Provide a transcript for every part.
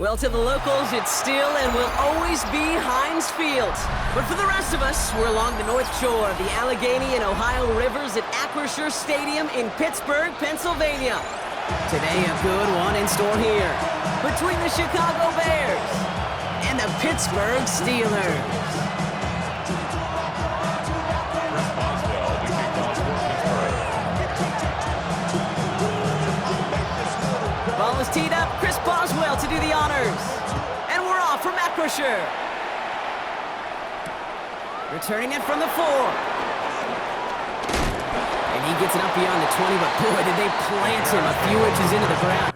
Well, to the locals, it's still and will always be Heinz Field. But for the rest of us, we're along the north shore of the Allegheny and Ohio Rivers at Acrisure Stadium in Pittsburgh, Pennsylvania. Today, a good one in store here between the Chicago Bears and the Pittsburgh Steelers. Ball is teed up. Chris Boswell to do the honors. And we're off from Acrisure. Returning it from the 4. And he gets it up beyond the 20, but boy, did they plant him a few inches into the ground.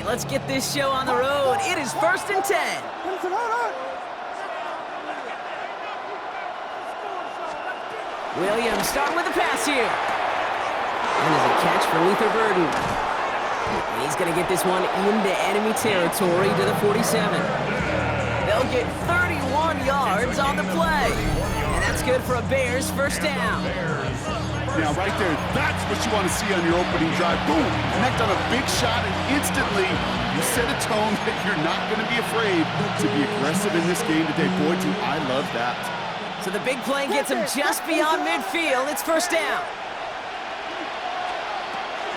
Let's get this show on the road. It is 1st and 10. Williams starting with the pass here. And there's a catch for Luther Burden. And he's going to get this one into enemy territory to the 47. They'll get 31 yards on the play. And that's good for a Bears first down. Now, right there, that's what you want to see on your opening drive. Boom! Connect on a big shot, and instantly you set a tone that you're not going to be afraid to be aggressive in this game today. Boy, do I love that. So the big play gets him just beyond midfield. It's first down.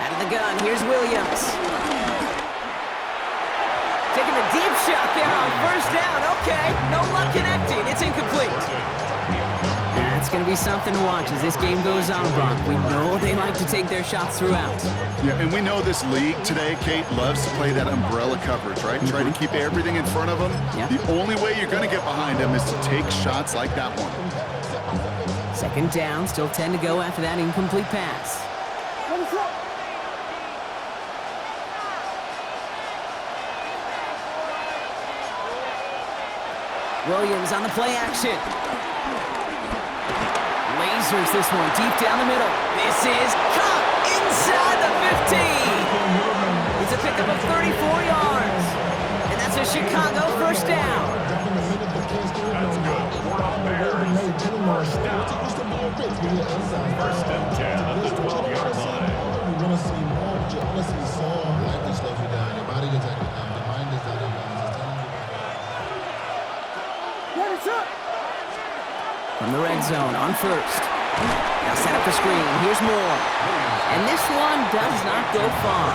Out of the gun, here's Williams. Taking a deep shot there on first down. Okay, no luck connecting. It's incomplete. It's going to be something to watch as this game goes on, Brock. We know they like to take their shots throughout. Yeah, and we know this league today, Kate, loves to play that umbrella coverage, right? Try to keep everything in front of them. Yep. The only way you're going to get behind them is to take shots like that one. Second down, still 10 to go after that incomplete pass. Williams on the play action. Lasers this one deep down the middle. This is caught inside the 15. It's a pickup of 34 yards. And that's a Chicago first down. That's good. We're on Bears. First down. First and 10 at the 12-yard line. You're going to see more, but you honestly saw like this slows you down. Your body gets active down. Your mind is out of bounds. It's telling you. From the red zone on first. Now set up the screen. Here's Moore. And this one does not go far.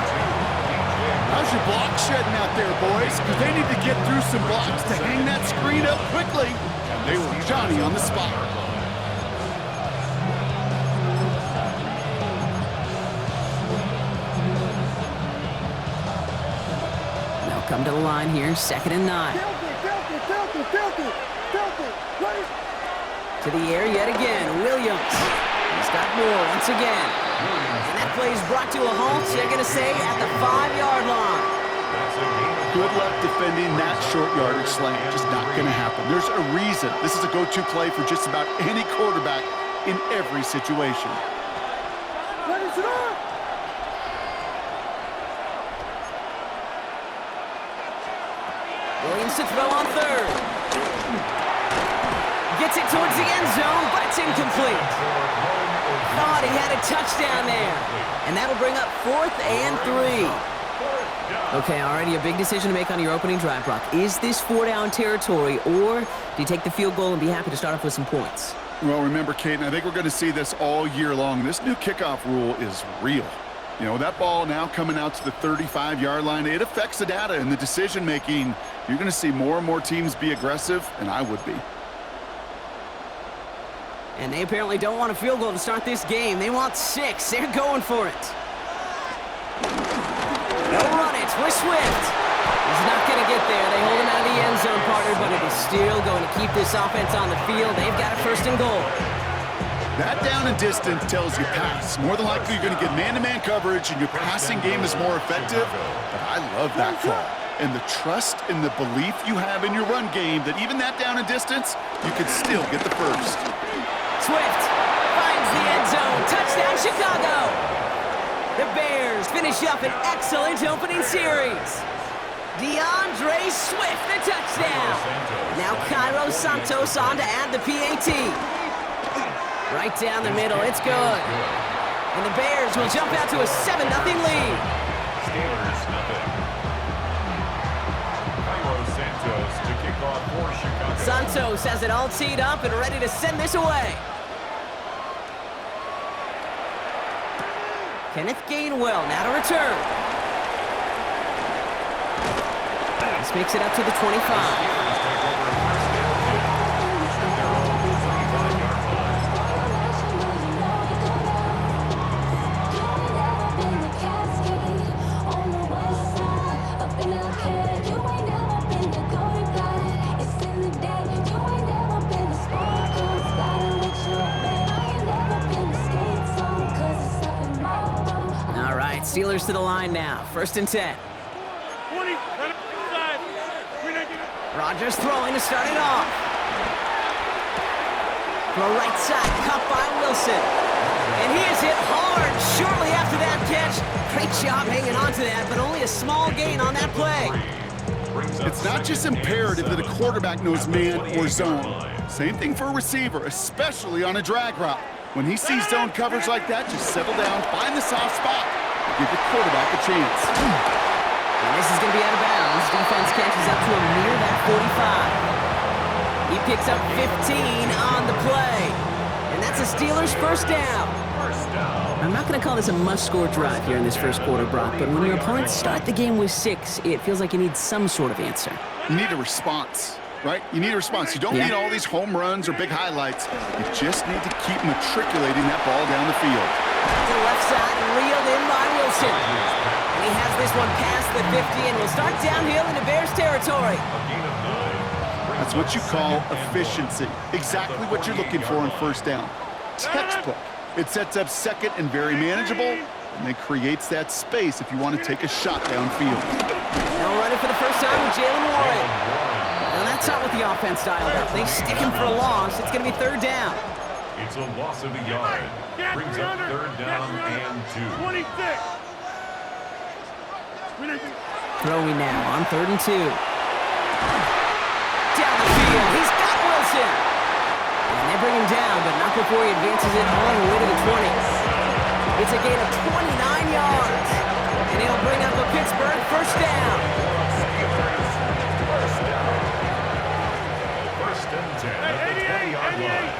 How's your block shedding out there, boys? Because they need to get through some blocks to hang that screen up quickly. And they were Johnny on the spot. They'll come to the line here, 2nd and 9. To the air yet again, Williams. He's got more once again. And that play is brought to a halt, they're going to say, at the 5-yard line. Good luck defending that short yardage slant. Just not going to happen. There's a reason. This is a go-to play for just about any quarterback in every situation. Williams to throw on third. Gets it towards the end zone, but it's incomplete. Thought he had a touchdown there. And that'll bring up 4th and 3. Okay, already a big decision to make on your opening drive, Brock. Is this 4-down territory, or do you take the field goal and be happy to start off with some points? Well, remember, Caden, I think we're going to see this all year long. This new kickoff rule is real. You know, that ball now coming out to the 35-yard line, it affects the data and the decision-making. You're going to see more and more teams be aggressive, and I would be. And they apparently don't want a field goal to start this game. They want 6. They're going for it. They'll run it with Swift. He's not going to get there. They hold him out of the end zone, partner, but it is still going to keep this offense on the field. They've got a 1st and goal. That down and distance tells you pass. More than likely, you're going to get man-to-man coverage, and your passing game is more effective. But I love that call. And the trust and the belief you have in your run game that even that down and distance, you could still get the 1st. Swift finds the end zone. Touchdown, Chicago. The Bears finish up an excellent opening series. DeAndre Swift, the touchdown. Now Cairo Santos on to add the PAT. Right down the middle, it's good. And the Bears will jump out to a 7-0 lead. Steelers, nothing. Cairo Santos to kick off for Chicago. Santos has it all teed up and ready to send this away. Kenneth Gainwell now to return. This makes it up to the 25. Steelers to the line now. 1st and 10. Rodgers throwing to start it off. Throw right side, caught by Wilson. And he is hit hard shortly after that catch. Great job hanging on to that, but only a small gain on that play. It's not just imperative that a quarterback knows man or zone. Same thing for a receiver, especially on a drag route. When he sees zone coverage like that, just settle down, find the soft spot. Give the quarterback a chance. And this is going to be out of bounds. Defense catches up to him near that 45. He picks up 15 on the play. And that's a Steelers 1st down. I'm not going to call this a must-score drive here in this 1st quarter, Brock, but when your opponents start the game with 6, it feels like you need some sort of answer. You need a response, right? You need a response. You don't need all these home runs or big highlights. You just need to keep matriculating that ball down the field. To the left side and reeled in by Wilson. And he has this one past the 50 and will start downhill into Bears territory. That's what you call efficiency. Exactly what you're looking for on 1st down. Textbook. It sets up 2nd and very manageable, and then creates that space if you want to take a shot downfield. Now running for the 1st time with Jalen Warren. Now that's not what the offense dialed up. They stick him for a loss. It's going to be 3rd down. It's a loss of a yard. Brings up 3rd down and 2. 26. Throwing now on 3rd and 2. Down the field. He's got Wilson. And they bring him down, but not before he advances it all the way to the 20. It's a gain of 29 yards. And it'll bring up a Pittsburgh 1st down. 1st and 10 at the 20-yard line.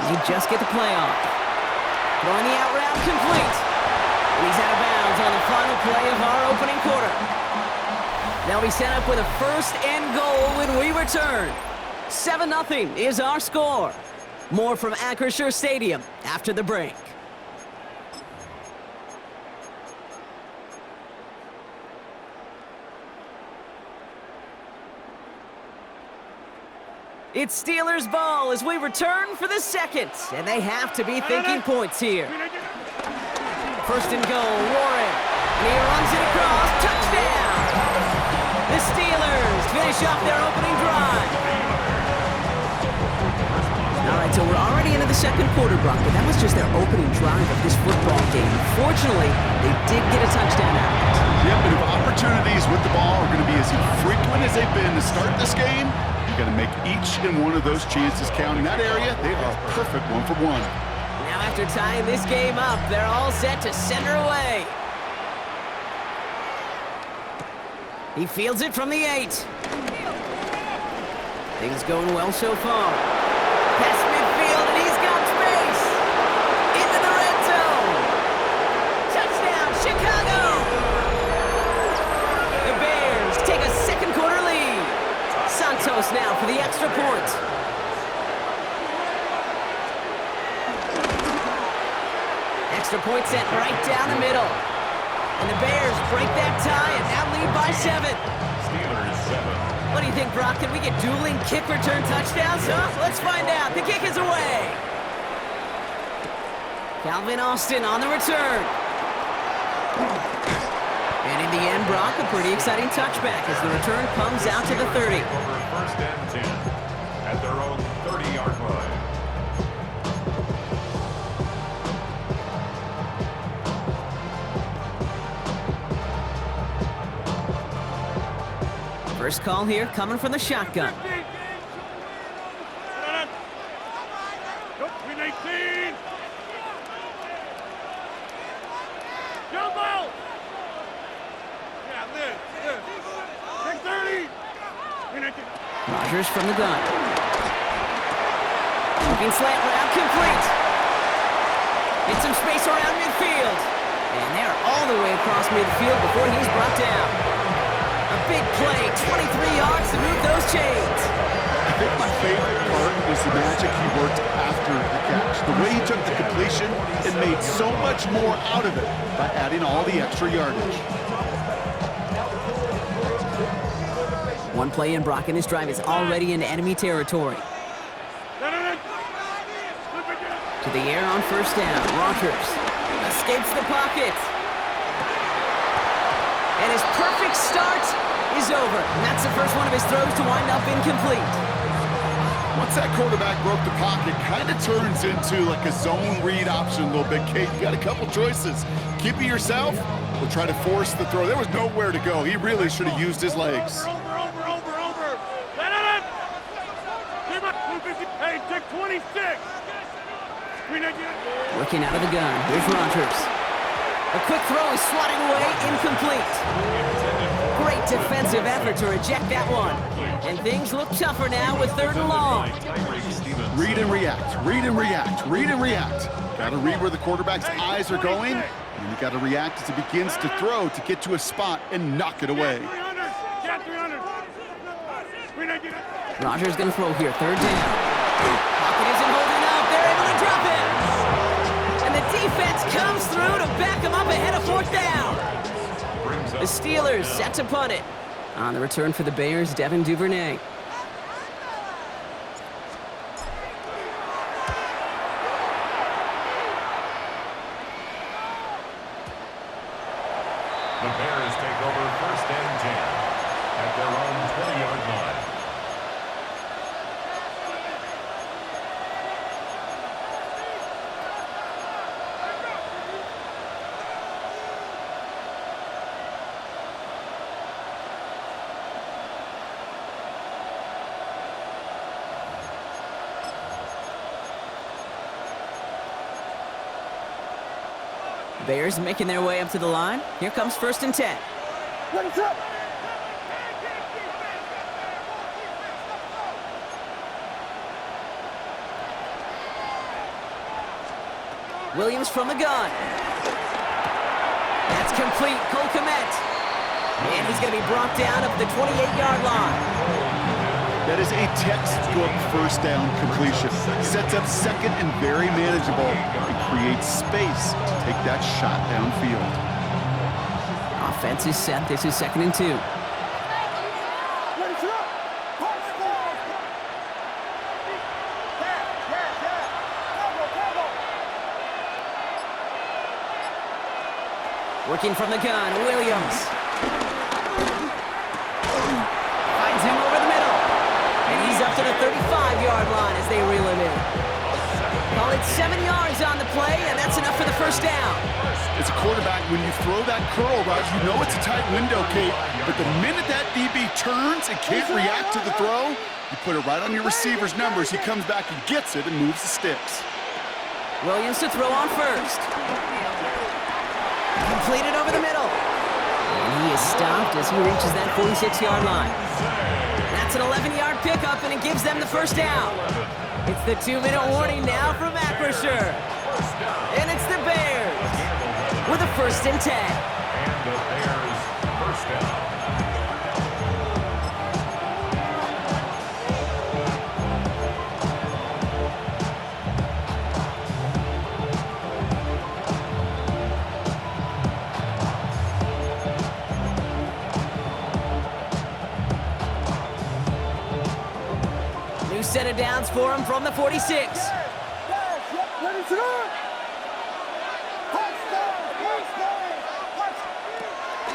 You just get the play off. Throwing the out route complete. And he's out of bounds on the final play of our opening quarter. They'll be set up with a 1st and goal when we return. 7-0 is our score. More from Acrisure Stadium after the break. It's Steelers ball as we return for the 2nd, and they have to be thinking points here. 1st and goal, Warren, and he runs it across, touchdown! The Steelers finish off their opening drive. All right, so we're already into the 2nd quarter, Brock, but that was just their opening drive of this football game. Fortunately, they did get a touchdown out of it. Yep, and if opportunities with the ball are going to be as infrequent as they've been to start this game. You got to make each and one of those chances count. In that area, they are a perfect 1-for-1. Now after tying this game up, they're all set to send her away. He fields it from the 8. Things going well so far. Past midfield, and he's got space. Into the red zone. Touchdown, Chicago! The Bears take a second quarter lead. Santos now for the extra point. Extra point sent right down the middle. And the Bears break that tie and now lead by 7. Steelers 7. What do you think, Brock? Can we get dueling kick return touchdowns, huh? Let's find out. The kick is away. Calvin Austin on the return. And in the end, Brock, a pretty exciting touchback as the return comes out to the 30. Over first and 10 at their own 30-yard line. First call here coming from the shotgun. Rodgers from the gun. Looking slant route complete. Get some space around midfield. And they're all the way across midfield before he's brought down. A big play, 23 yards to move those chains. I think my favorite part was the magic he worked after the catch. The way he took the completion and made so much more out of it by adding all the extra yardage. One play in, Brock, and this drive is already into enemy territory. To the air on first down. Rodgers escapes the pocket. And his perfect start is over. And that's the first one of his throws to wind up incomplete. Once that quarterback broke the pocket, kind of turns into like a zone read option a little bit, Kate. You got a couple choices. Keep it yourself or try to force the throw. There was nowhere to go. He really should have used his legs. Hey, take 26. Working out of the gun. Here's Rodgers. A quick throw is swatted away, incomplete. Great defensive effort to reject that one. And things look tougher now with 3rd and long. Read and react, read and react, read and react. Got to read where the quarterback's eyes are going, and you got to react as he begins to throw to get to a spot and knock it away. Rodgers going to throw here, 3rd down. Pocket isn't holding up. They're able to drop him. And the defense comes through to back him up ahead of 4th down. The Steelers set to punt it. On the return for the Bears, Devin Duvernay. The Bears take over first and 10 at their own 20-yard line. Bears making their way up to the line. Here comes 1st and 10. Williams from the gun. That's complete. Cole Kmet. And he's going to be brought down up the 28-yard line. That is a textbook first down completion. Sets up 2nd and very manageable and creates space to take that shot downfield. Offense is set. This is 2nd and 2. Working from the gun, Williams. Finds him over the middle. And he's up to the 35-yard line as they reel him in. Call it 7 yards on the play, and that's enough for the first down. As a quarterback, when you throw that that curl route, you know it's a tight window, Kate, but the minute that DB turns and can't react to the throw, you put it right on your receiver's numbers. He comes back and gets it and moves the sticks. Williams to throw on first. Completed over the middle. And he is stopped as he reaches that 46-yard line. That's an 11-yard pickup, and it gives them the first down. It's the 2-minute warning now from Acrisure. And it's the Bears with a 1st and 10. And the Bears first down. New set of downs for him from the 46.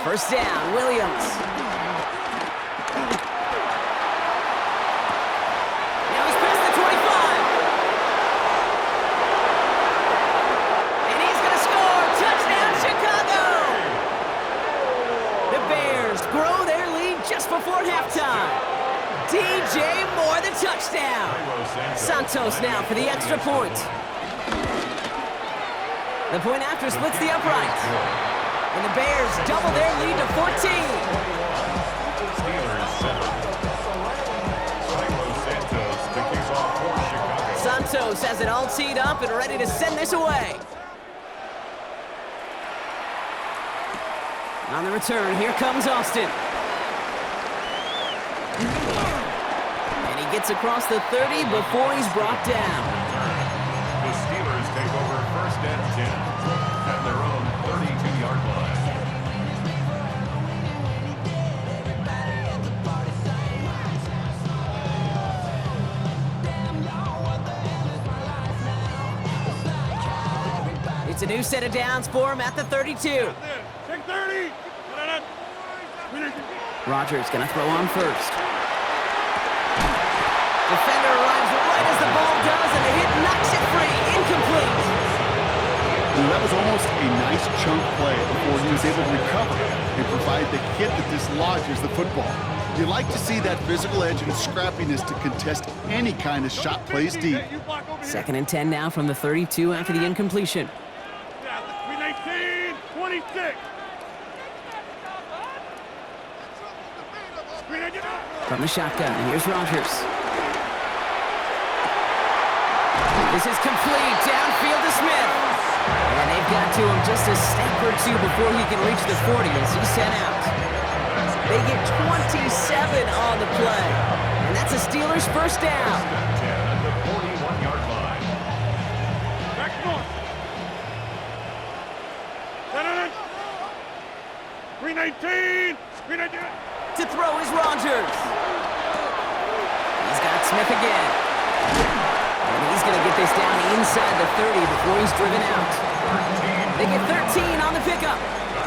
First down, Williams. Now he's past the 25. And he's going to score. Touchdown, Chicago. The Bears grow their lead just before halftime. DJ Moore, the touchdown. Santos now for the extra point. The point after splits the upright. And the Bears double their lead to 14. Steelers center. Santos to kick off for Chicago. Santos has it all teed up and ready to send this away. On the return, here comes Austin. And he gets across the 30 before he's brought down. The Steelers take over 1st and 10 at their own 32-yard line. It's a new set of downs for him at the 32. Check 30. Rodgers gonna throw on first. Defender arrives right as the ball does, and the hit knocks it free. Incomplete. That was almost a nice chunk play before he was able to recover and provide the hit that dislodges the football. You like to see that physical edge and scrappiness to contest any kind of shot plays deep. 2nd and 10 now from the 32 after the incompletion. 319, 26. From the shotgun, here's Rodgers. This is complete, downfield to Smith. And they've got to him just a step or two before he can reach the 40 as he's sent out. They get 27 on the play. And that's a Steelers first down. 10 at the 41-yard line. Back north. 319. 319. To throw is Rodgers. He's got Smith again. And he's going to get this down inside the 30 before he's driven out. They get 13 on the pickup.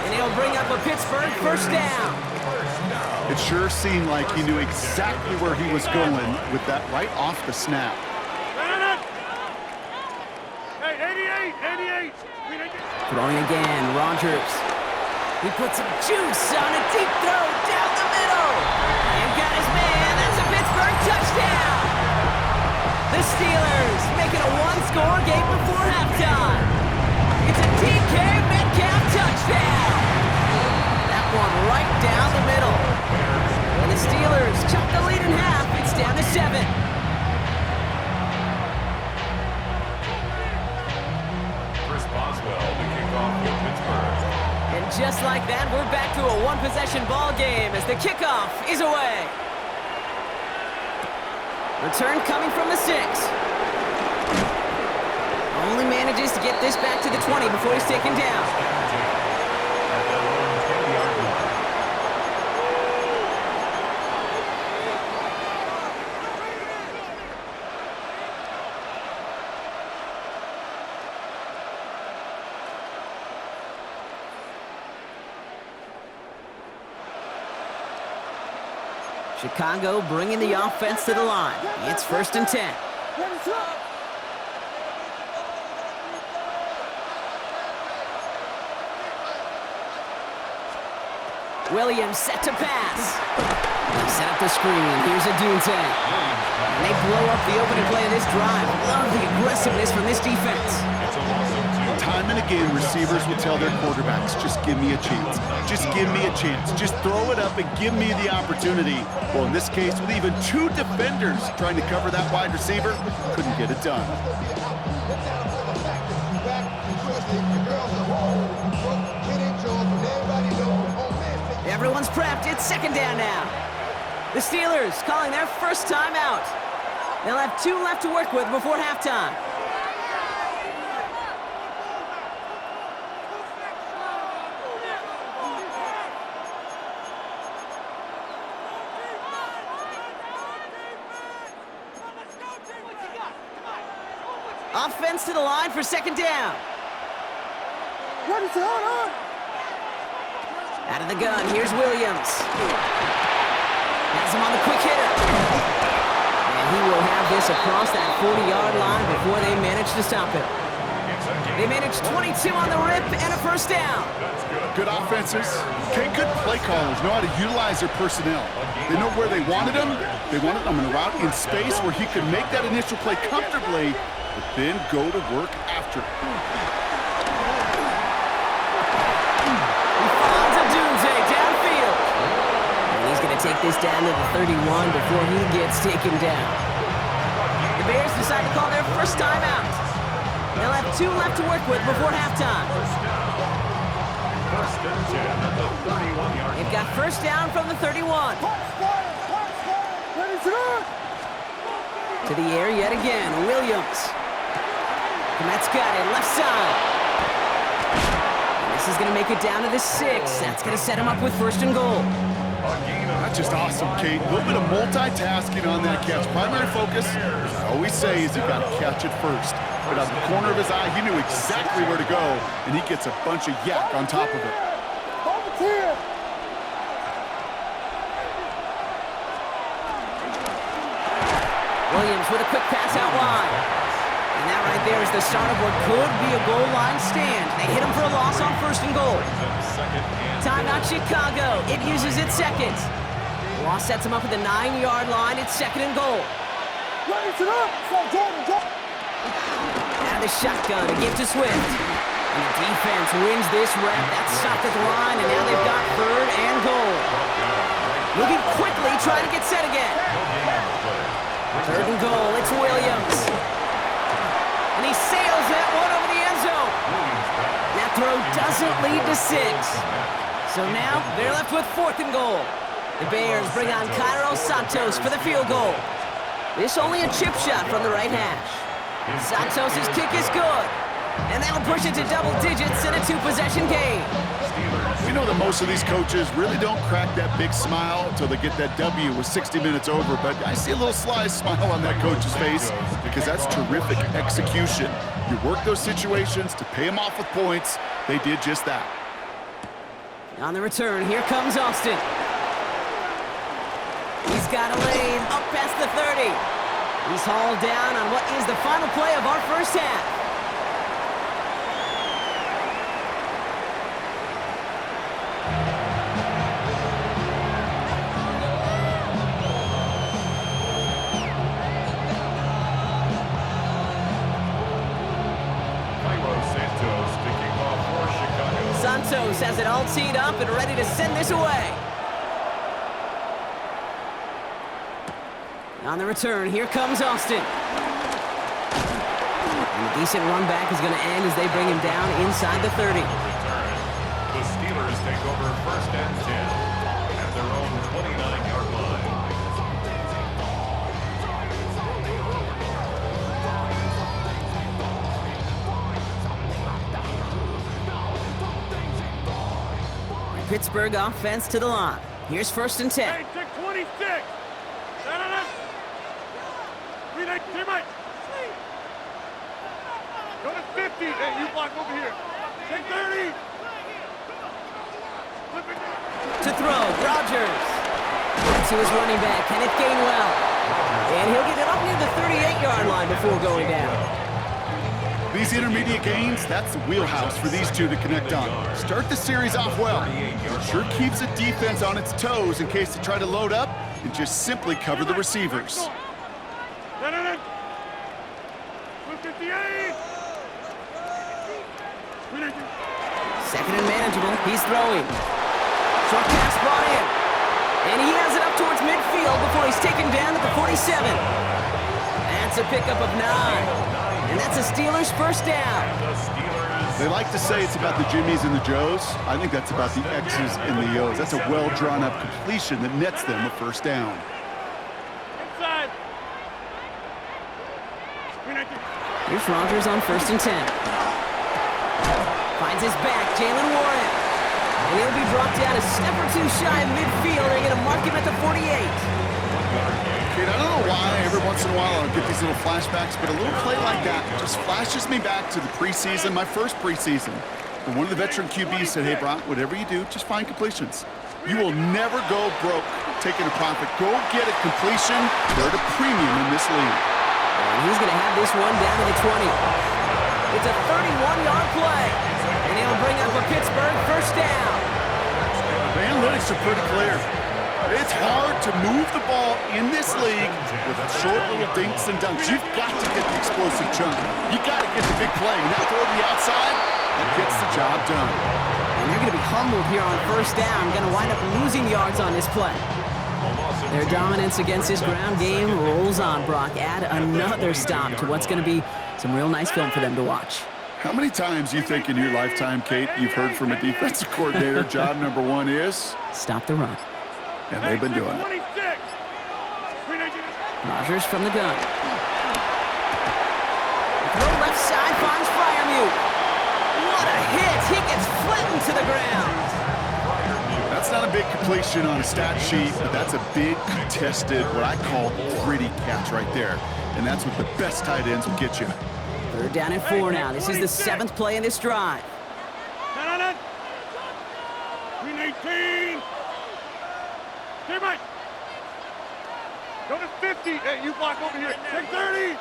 And it'll bring up a Pittsburgh first down. It sure seemed like he knew exactly where he was going with that right off the snap. Hey, 88. Throwing again, Rodgers. He puts some juice on a deep throw down the middle. And got his man. That's a Pittsburgh touchdown. The Steelers making a one-score game before halftime. It's a DK Metcalf touchdown. That one right down the middle. And the Steelers chop the lead in half. It's down to 7. Chris Boswell to kick off for Pittsburgh. And just like that, we're back to a one-possession ball game as the kickoff is away. Return coming from the 6. Only manages to get this back to the 20 before he's taken down. Chicago bringing the offense to the line. It's 1st and 10. Williams set to pass. They set up the screen. Here's a Dunte. And they blow up the opening play of this drive. Love the aggressiveness from this defense. Time and again, receivers will tell their quarterbacks, just give me a chance. Just give me a chance. Just throw it up and give me the opportunity. Well, in this case, with even two defenders trying to cover that wide receiver, couldn't get it done. Everyone's prepped. It's second down now. The Steelers calling their first time out. They'll have 2 left to work with before halftime. Offense to the line for second down. Out of the gun, here's Williams. Has him on the quick hitter. And he will have this across that 40-yard line before they manage to stop him. They managed 22 on the rip and a first down. Good offenses. Okay, good play callers know how to utilize their personnel. They know where they wanted them. They wanted them in a route in space where he could make that initial play comfortably, but then go to work after. Take this down to the 31 before he gets taken down. The Bears decide to call their first time out. They'll have 2 left to work with before halftime. They've got first down from the 31. To the air yet again, Williams. Komet's got it, left side. And this is going to make it down to the 6. That's going to set him up with first and goal. That's just awesome, Kate. A little bit of multitasking on that catch. Primary focus, as I always say, is you got to catch it first. But out the corner of his eye, he knew exactly where to go, and he gets a bunch of yak on top of it. Williams with a quick pass out wide. And that right there is the start of what could be a goal line stand. They hit him for a loss on first and goal. Timeout Chicago. It uses its second. Loss sets him up at the 9-yard line. It's second and goal. Out of the shotgun, a give to Swift. And the defense wins this rep. That's stopped at the line, and now they've got third and goal. Moving quickly, trying to get set again. Third and goal, it's Williams. And he sails that one over the end zone. That throw doesn't lead to 6. So now they're left with fourth and goal. The Bears bring on Cairo Santos for the field goal. This only a chip shot from the right hash. Santos' kick is good. And that'll push it to double digits in a 2-possession game. We know that most of these coaches really don't crack that big smile until they get that W with 60 minutes over, but I see a little sly smile on that coach's face because that's terrific execution. You work those situations to pay them off with points. They did just that. On the return, here comes Austin. He's got a lane up past the 30. He's hauled down on what is the final play of our first half. Santos has it all teed up and ready to send this away. On the return, here comes Austin. And a decent run back is going to end as they bring him down inside the 30. The Steelers take over first and 10 at their own 29-yard line. Pittsburgh offense to the line. Here's first and 10. Hey, take 26. Go to 50. Hey, you block over here. Take 30. To throw, Rodgers. To his running back, Kenneth Gainwell. And he'll get it up near the 38-yard line before going down. These intermediate gains, that's the wheelhouse for these two to connect on. Start the series off well. It sure keeps the defense on its toes in case they try to load up and just simply cover the receivers. 258. Second and manageable. He's throwing. Short pass brought in. And he has it up towards midfield before he's taken down at the 47. That's a pickup of 9. And that's a Steelers first down. They like to say it's about the Jimmies and the Joes. I think that's about the X's and the O's. That's a well-drawn-up completion that nets them a first down. Inside. Here's Rodgers on 1st and 10. Finds his back, Jalen Warren. And he'll be brought down a step or two shy of midfield. They're going to mark him at the 48. Kate, I don't know why every once in a while I'll get these little flashbacks, but a little play like that just flashes me back to the preseason, my first preseason. And one of the veteran QBs said, hey, Brock, whatever you do, just find completions. You will never go broke taking a profit. Go get a completion. They're at a premium in this league. And he's going to have this one down to the 20. It's a 31-yard play. And he'll bring up a Pittsburgh first down. The analytics are pretty clear. It's hard to move the ball in this league with short little dinks and dunks. You've got to get the explosive chunk. You've got to get the big play. Now throw to the outside, that gets the job done. And they're going to be humbled here on first down. Going to wind up losing yards on this play. Their dominance against his ground game rolls on, Brock. Add another stop to what's going to be some real nice film for them to watch. How many times do you think in your lifetime, Kate, you've heard from a defensive coordinator, job number one is? Stop the run. And they've been doing it. Rodgers from the gun. Throw left side finds Freiermuth. What a hit! He gets flattened to the ground. That's not a big completion on a stat sheet, but that's a big contested, what I call gritty catch right there. And that's what the best tight ends will get you. They're down at 4 now. This is the 7th play in this drive. 319. Stay right. Go to 50. Hey, you block over here. Take 30.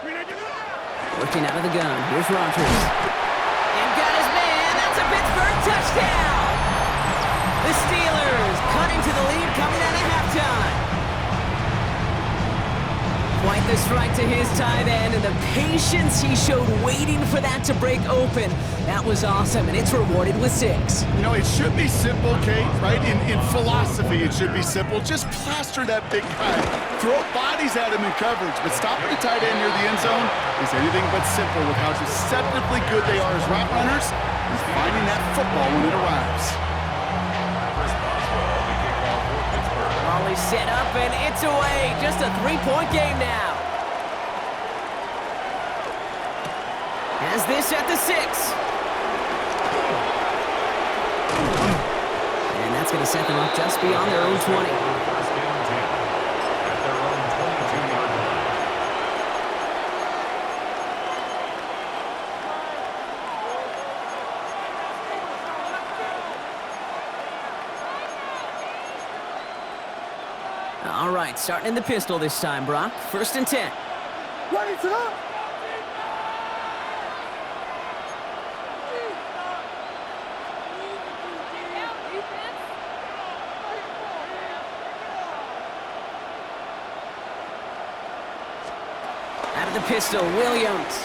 319. Working out of the gun. Here's Rodgers. And got his man. That's a Pittsburgh touchdown. The Steelers cut into the lead coming out of halftime. Quite the strike to his tight end, and the patience he showed waiting for that to break open. That was awesome, and it's rewarded with 6. You know, it should be simple, Kate, right? In philosophy, it should be simple. Just plaster that big guy. Throw bodies at him in coverage, but stopping the tight end near the end zone is anything but simple with how deceptively good they are as route runners and finding that football when it arrives. Volley set up, and it's away. Just a 3-point game now. Has this at the 6. And that's going to set them up just beyond their own 20. All right, starting in the pistol this time, Brock. 1st and 10. Ready, set up. Out of the pistol, Williams.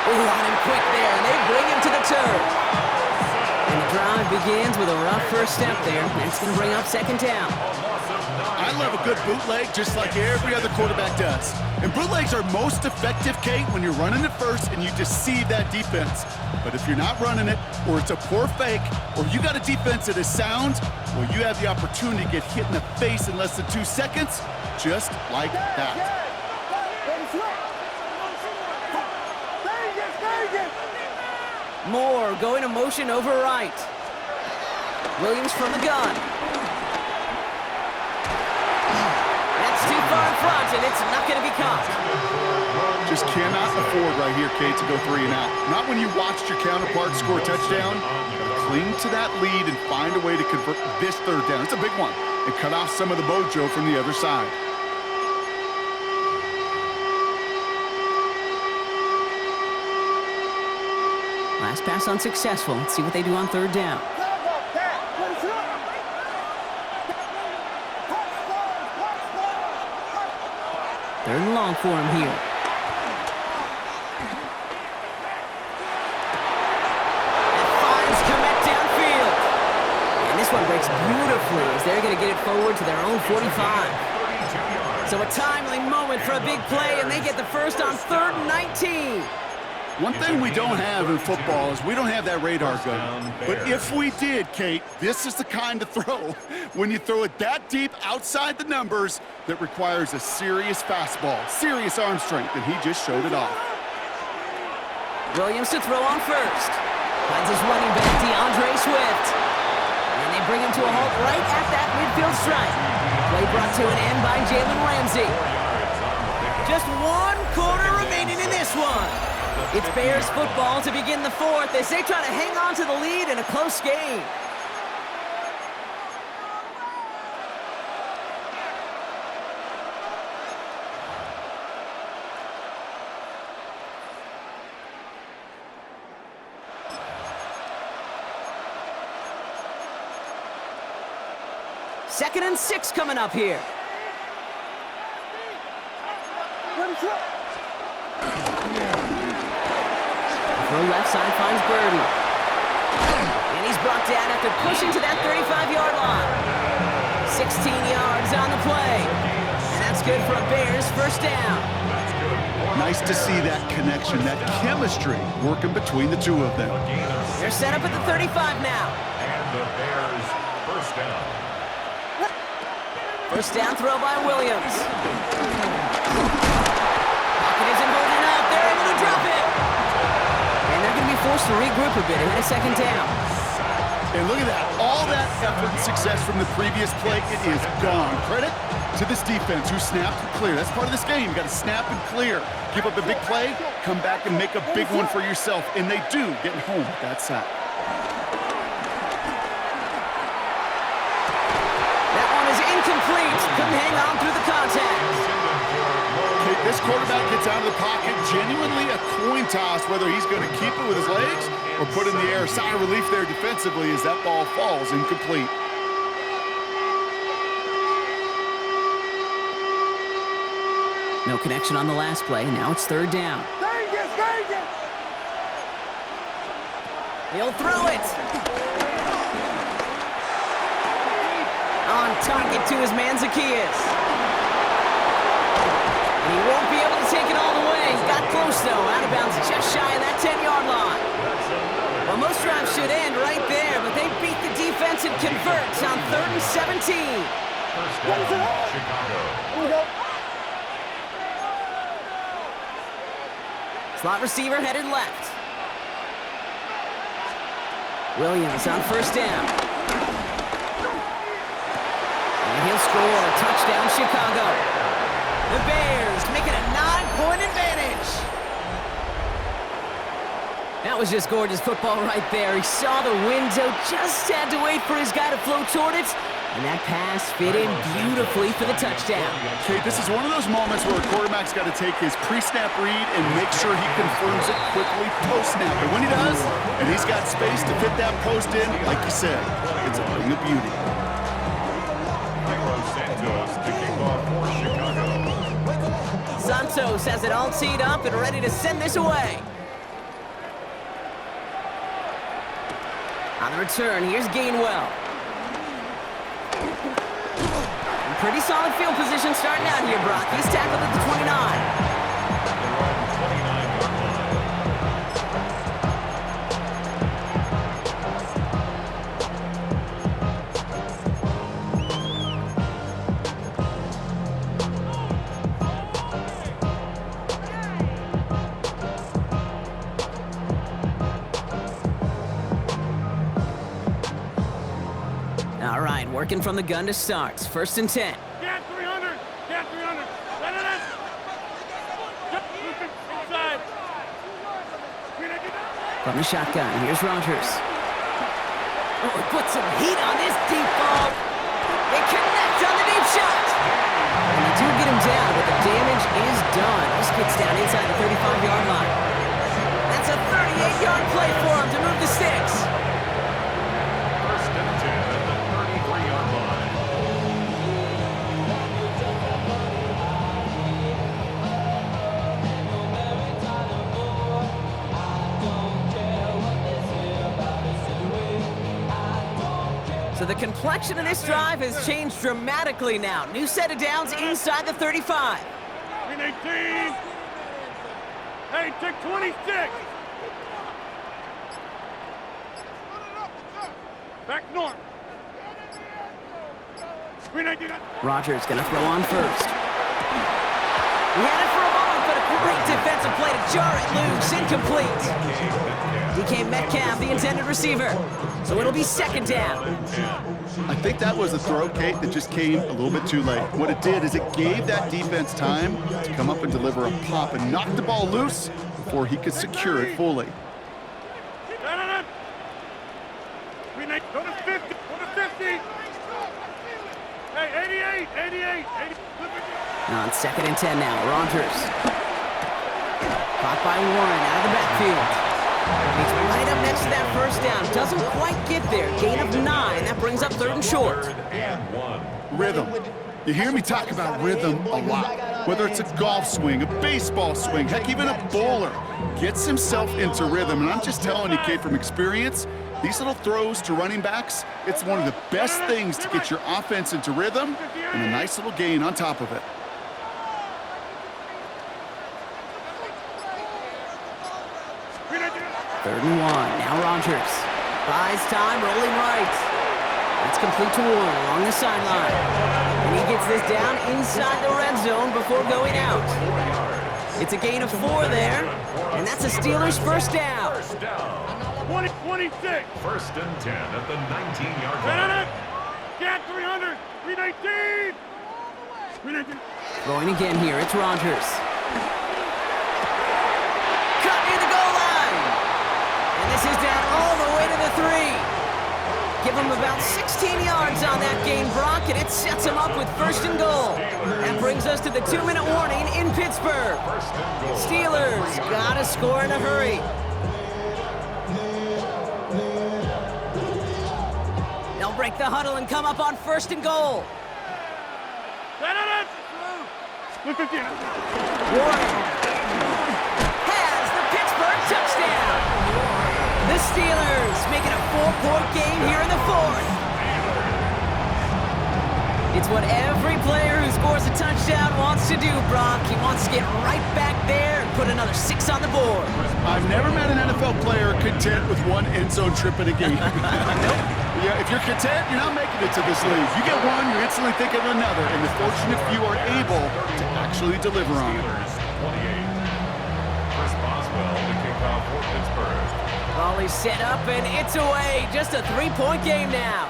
Ooh, on him quick there, and they bring him to the turf. And the drive begins with a rough first step there. That's going to bring up 2nd down. I love a good bootleg just like every other quarterback does. And bootlegs are most effective, Kate, when you're running it first and you deceive that defense. But if you're not running it, or it's a poor fake, or you got a defense that is sound, well, you have the opportunity to get hit in the face in less than 2 seconds, just like that. Moore going to motion over right. Williams from the gun. That's too far in front, and it's not going to be caught. Just cannot afford right here, Kate, to go 3 and out. Not when you watched your counterpart score a touchdown. Cling to that lead and find a way to convert this 3rd down. It's a big one. And cut off some of the mojo from the other side. Last pass unsuccessful. Let's see what they do on third down. Third and long for him here. And finds Komet downfield. And this one breaks beautifully as they're going to get it forward to their own 45. So a timely moment for a big play, and they get the first on 3rd and 19. One thing we don't have in football is we don't have that radar gun. But if we did, Kate, this is the kind of throw, when you throw it that deep outside the numbers, that requires a serious fastball, serious arm strength, and he just showed it off. Williams to throw on first. Finds his running back, DeAndre Swift. And they bring him to a halt right at that midfield stripe. Play brought to an end by Jalen Ramsey. Just 1 quarter remaining in this one. It's Bears football to begin the 4th as they try to hang on to the lead in a close game. Second and 6 coming up here. Throw left side finds Burden. And he's brought down after pushing to that 35-yard line. 16 yards on the play. And that's good for a Bears first down. Nice to see that connection, that chemistry working between the two of them. They're set up at the 35 now. And the Bears first down. First down throw by Williams. Pocket isn't holding up. They're able to drop it. And they're going to be forced to regroup a bit ahead of second down. And look at that. All that effort and success from the previous play, it is gone. Credit to this defense who snapped and cleared. That's part of this game. You got to snap and clear. Give up a big play, come back and make a big one for yourself. And they do, getting home with that sack. That one is incomplete. Couldn't hang on through the contact. Okay, this quarterback gets out of the pocket. Genuinely a coin toss whether he's going to keep it with his legs or put in the air. Sigh of relief there defensively as that ball falls incomplete. No connection on the last play. Now it's third down. He'll throw it. On target to his man Zacchaeus. And he won't be able to take it all the way. Got close though. Out of bounds just shy of that 10-yard line. Well, most drives should end right there, but they beat the defense and converts on 3rd and 17. First down, Chicago. Slot receiver headed left. Williams on first down. And he'll score. Touchdown, Chicago. The Bears make it a 9-point advantage. That was just gorgeous football right there. He saw the window, just had to wait for his guy to float toward it. And that pass fit in beautifully for the touchdown. Okay, this is one of those moments where a quarterback's got to take his pre-snap read and make sure he confirms it quickly post-snap. And when he does, and he's got space to fit that post in, like you said, it's a thing of beauty. Santos to kick off for Chicago. Santos has it all teed up and ready to send this away. On the return, here's Gainwell. Pretty solid field position starting out here, Brock. He's tackled at the 29. All right, working from the gun to start. First and 10. Get 300. Get 300. Let it in. Inside. From the shotgun, here's Rodgers. Oh, put some heat on this deep ball. They connect on the deep shot. And they do get him down, but the damage is done. This gets down inside the 35-yard line. That's a 38 8-yard play for him to move the sticks. First and 10 at the 33-yard line. So the complexion of this drive has changed dramatically now. New set of downs inside the 35. Green 18. Hey, take 26. Back north. Green 18. Rogers gonna throw on first. He had it for a moment, but a great defensive play to jar it loose. Incomplete. DK Metcalf, the intended receiver. So it'll be second down. I think that was a throw, Kate, that just came a little bit too late. What it did is it gave that defense time to come up and deliver a pop and knock the ball loose before he could secure it fully. Green 8. Go to 50. Go to 50. Hey, 88. 88. 80. On second and 10 now, Rogers. Caught by Warren out of the backfield. He's right up next to that first down. Doesn't quite get there. Gain of 9. That brings up third and short. Rhythm. You hear me talk about rhythm a lot. Whether it's a golf swing, a baseball swing, heck, even a bowler gets himself into rhythm. And I'm just telling you, Kate, from experience, these little throws to running backs, it's one of the best things to get your offense into rhythm and a nice little gain on top of it. Third and 1. Now Rogers. Buys time, rolling right. That's complete to Warren along the sideline. And he gets this down inside the red zone before going out. It's a gain of 4 there, and that's a Steelers first down. 26. First and 10 at the 19-yard line. Get 300. Green 18. Green 18. Throwing again here, it's Rogers. Cut near the goal line. And this is down all the way to the 3. Give him about 16 yards on that gain, Brock, and it sets him up with first and goal. That brings us to the 2-minute warning in Pittsburgh. Steelers gotta score in a hurry. They'll break the huddle and come up on first and goal. Warren has the Pittsburgh touchdown. The Steelers making a 4-point game here in the 4th. It's what every player who scores a touchdown wants to do, Brock. He wants to get right back there and put another 6 on the board. I've never met an NFL player content with one end zone trip in a game. Yeah, if you're content, you're not making it to this league. You get one, you're instantly thinking of another, and the fortunate few are able to actually deliver on it. 28. Chris Boswell to kick off for Pittsburgh. Volley set up, and it's away. Just a 3-point game now.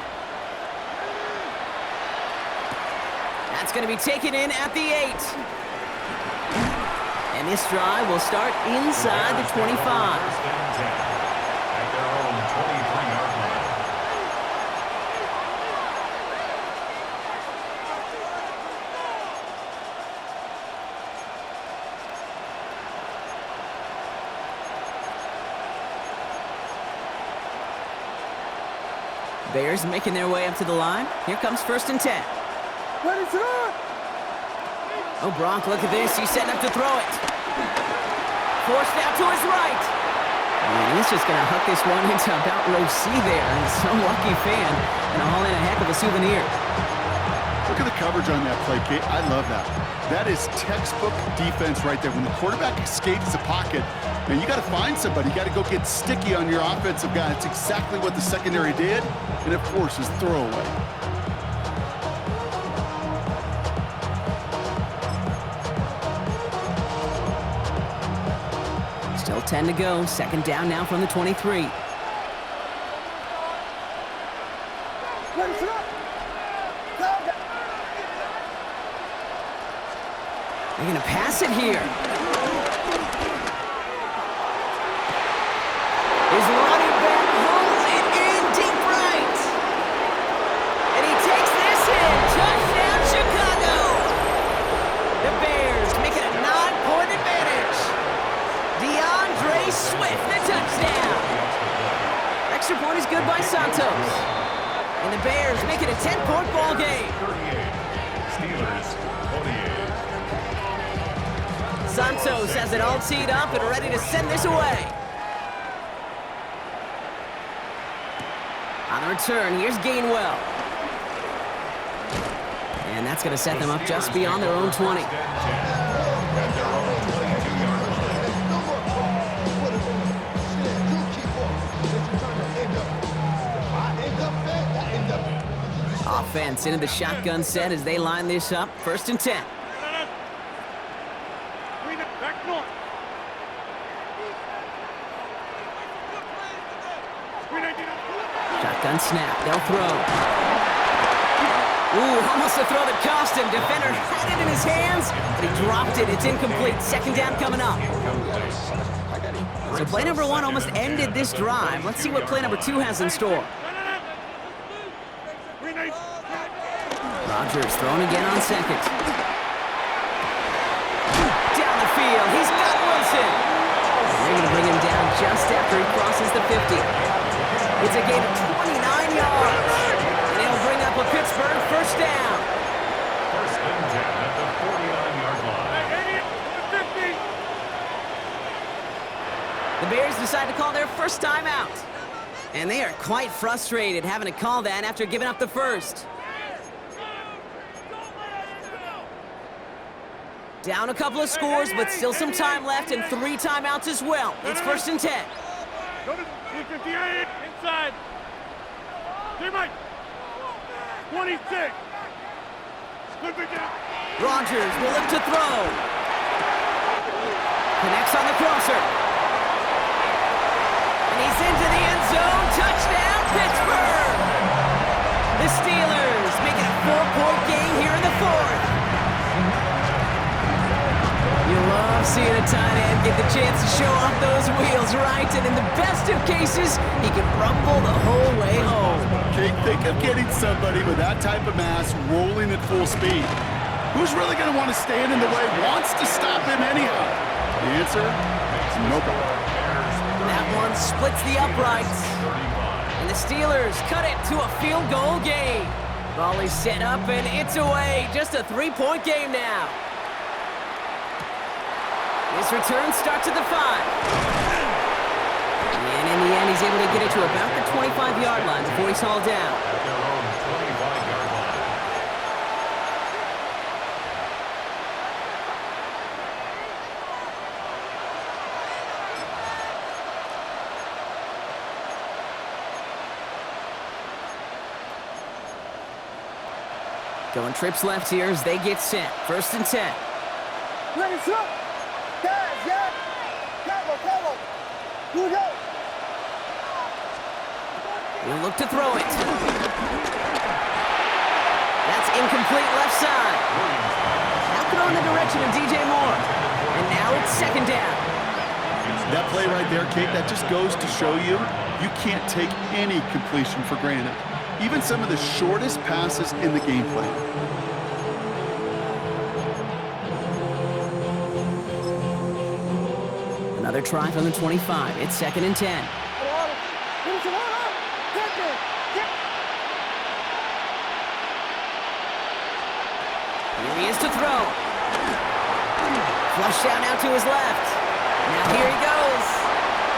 That's going to be taken in at the 8. And this drive will start inside the 25. First and 10 at their own 23-yard line. Bears making their way up to the line. Here comes first and 10. Oh, Brock, look at this. He's setting up to throw it. Forced out to his right. And he's just going to hook this one into about row C there. And some lucky fan and haul in a heck of a souvenir. Look at the coverage on that play, Kate. I love that. That is textbook defense right there. When the quarterback escapes the pocket, man, you got to find somebody. You got to go get sticky on your offensive guy. That's exactly what the secondary did, and it forces throwaway. Still 10 to go. Second down now from the 23. They're going to pass it here. His running back hauls it in deep right. And he takes this in. Touchdown, Chicago. The Bears make it a 9-point advantage. DeAndre Swift, the touchdown. good by Santos. And the Bears make it a 10-point ball game. 38. Steelers, 28. Santos has it all teed up and ready to send this away. On the return, here's Gainwell. And that's going to set them up just beyond their own 20. At their own 22-yard line. Offense into the shotgun set as they line this up. 1st and 10. Back north. Shotgun snap. They'll throw. Ooh, almost a throw that cost him. Defender had it in his hands, but he dropped it. It's incomplete. 2nd down coming up. So play number 1 almost ended this drive. Let's see what play number 2 has in store. Rodgers throwing again on 2nd. Down the field. He's got Wilson. They're going to bring him down just after he crosses the 50. It's a gain of 29 yards. And they'll bring up a Pittsburgh 1st down. 1st and 10 at the 49-yard line. The Bears decide to call their first timeout. And they are quite frustrated having to call that after giving up the first. Down a couple of scores, but still some time left and 3 timeouts as well. It's 1st and 10. Go to 58 inside. Teammate. 26. Slip it down. Rodgers will look to throw. Connects on the crosser. And he's into the end zone. Touchdown, Pittsburgh! The Steelers make it a 4-point game here in the 4th. You love seeing a tight end get the chance to show off those wheels, right? And in the best of cases, he can rumble the whole way home. Okay, think of getting somebody with that type of mass rolling at full speed. Who's really going to want to stand in the way, wants to stop him anyhow? The answer is nobody. That one splits the uprights. And the Steelers cut it to a field goal game. Ball is set up and it's away. Just a 3-point game now. This return starts at the 5. And in the end, he's able to get it to about the 25-yard line before he's hauled down. At their own 25-yard line. Going trips left here as they get set. 1st and 10. Ready, shoot! Guys, yeah! Cover! Good go! He'll look to throw it. That's incomplete left side. Now put on the direction of DJ Moore. And now it's 2nd down. That play right there, Kate, that just goes to show you, you can't take any completion for granted. Even some of the shortest passes in the game plan. Another try from the 25. It's 2nd and 10. Here he is to throw. Flush out now to his left. Now here he goes.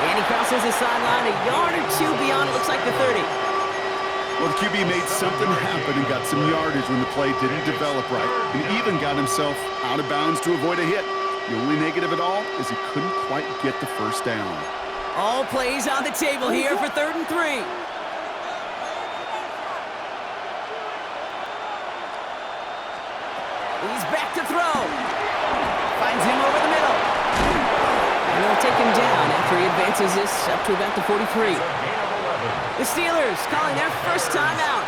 And he crosses the sideline a yard or 2 beyond, it looks like the 30. Well, the QB made something happen and got some yardage when the play didn't develop right, and even got himself out of bounds to avoid a hit. The only negative at all is he couldn't quite get the first down. All plays on the table here for 3rd and 3. He's back to throw. Finds him over the middle. And they'll take him down after he advances this up to about the 43. The Steelers calling their first timeout.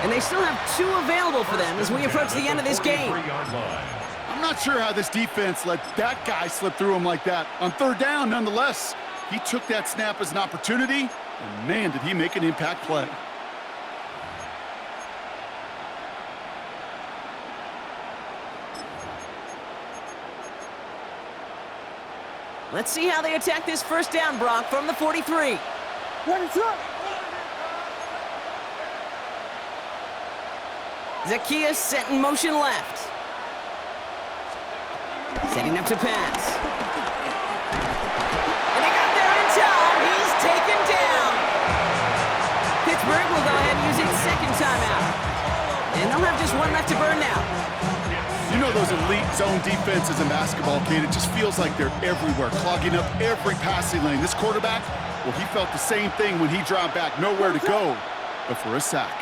And they still have 2 available for them as we approach the end of this game. I'm not sure how this defense let that guy slip through him like that. On 3rd down, nonetheless, he took that snap as an opportunity, and man, did he make an impact play. Let's see how they attack this first down, Brock, from the 43. Ready, shoot! Zacchaeus set in motion left. Setting up to pass. And they got there in time. He's taken down. Pittsburgh will go ahead and use its second timeout. And they'll have just one left to burn now. You know those elite zone defenses in basketball, Kate, it just feels like they're everywhere, clogging up every passing lane. This quarterback, well, he felt the same thing when he dropped back, nowhere to go but for a sack.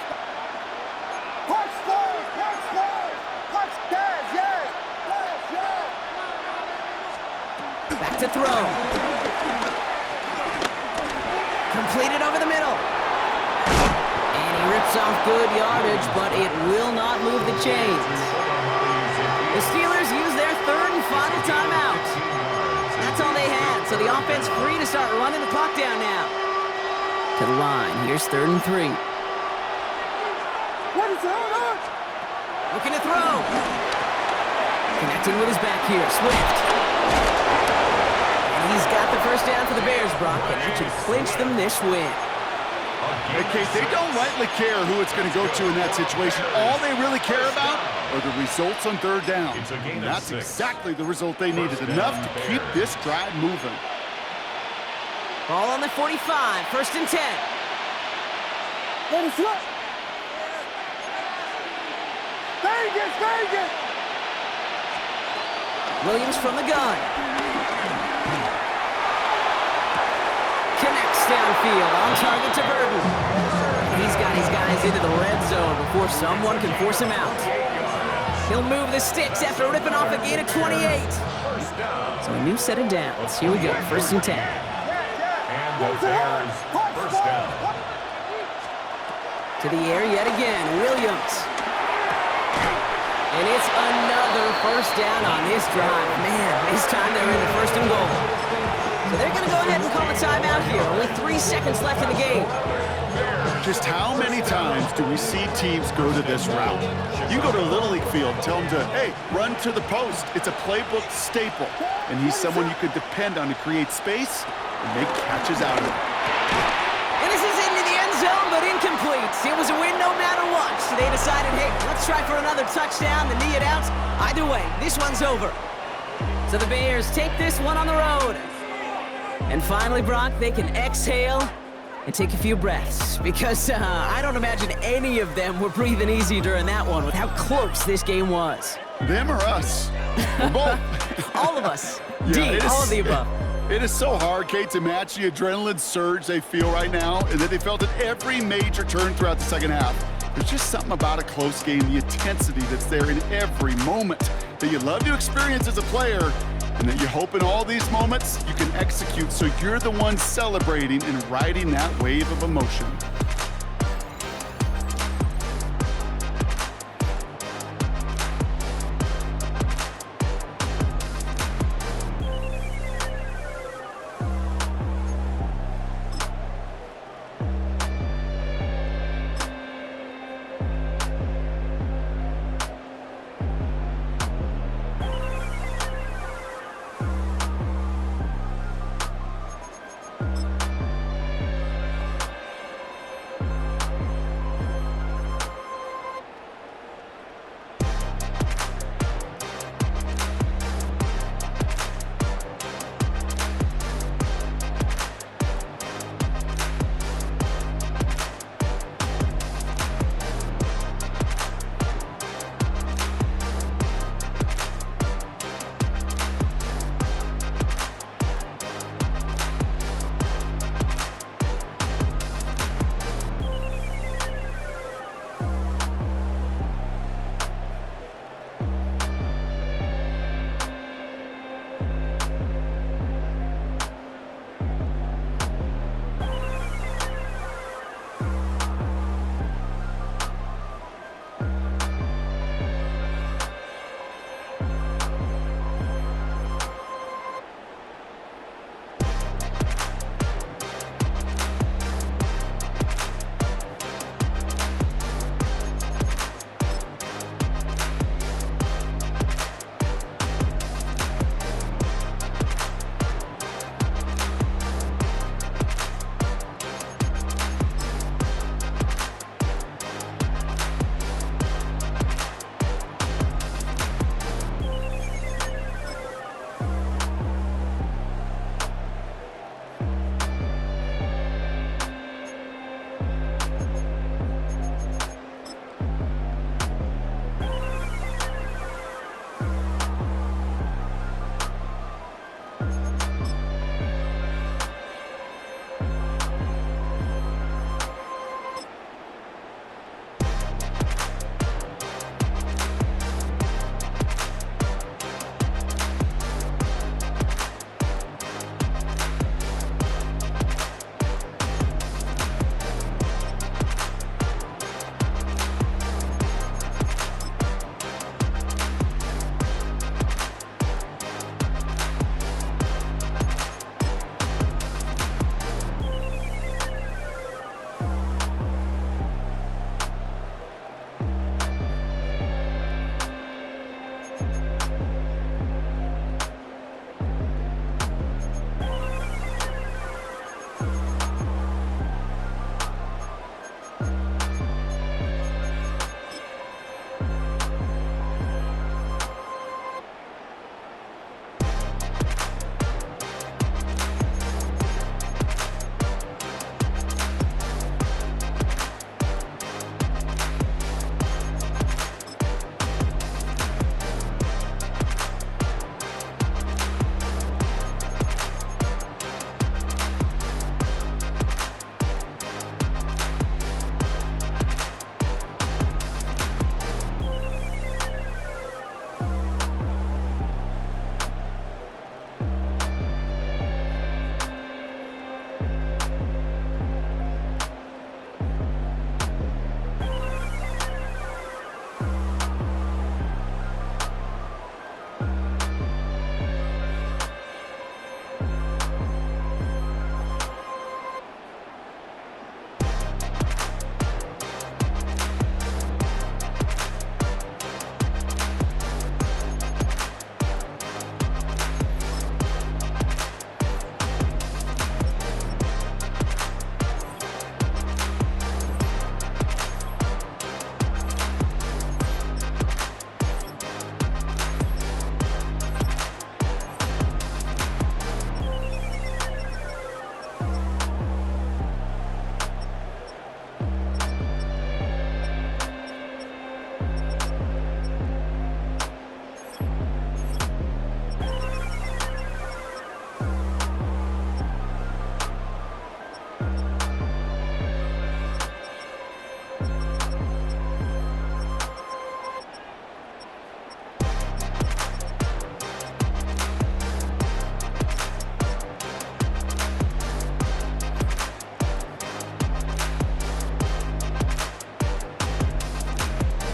Back to throw. Completed over the middle. And he rips off good yardage, but it will not move the chains. The Steelers use their third and final timeout. That's all they had, so the offense free to start running the clock down now. To the line, here's 3rd and 3. Looking to throw. Connecting with his back here, Swift. And he's got the first down for the Bears, Brock, and that should clinch them this win. Hey, Kate, they don't lightly care who it's going to go to in that situation. All they really care about are the results on 3rd down. And that's exactly the result they needed, enough to keep this drive moving. Ball on the 45, 1st and 10. Vegas! Williams from the gun. Connects downfield, on target to Burton. He's got his guys into the red zone before someone can force him out. He'll move the sticks after ripping off a gain of 28. So a new set of downs. Here we go, 1st and 10. And the Bears, first down. To the air yet again, Williams. And it's another first down on this drive. Man, this time they're in the 1st and goal. So they're going to go ahead and call a timeout here. Only 3 seconds left in the game. Just how many times do we see teams go to this route? You go to a Little League field, tell them to, hey, run to the post. It's a playbook staple. And he's someone you could depend on to create space and make catches out of it. And this is into the end zone, but incomplete. It was a win no matter what. So they decided, hey, let's try for another touchdown. The knee it out. Either way, this one's over. So the Bears take this one on the road. And finally, Brock, they can exhale and take a few breaths. Because I don't imagine any of them were breathing easy during that one with how close this game was. Them or us? We're both. All of us. Yeah, all of the above. It is so hard, Kate, to match the adrenaline surge they feel right now and that they felt at every major turn throughout the second half. There's just something about a close game, the intensity that's there in every moment that you love to experience as a player, and that you hope in all these moments you can execute so you're the one celebrating and riding that wave of emotion.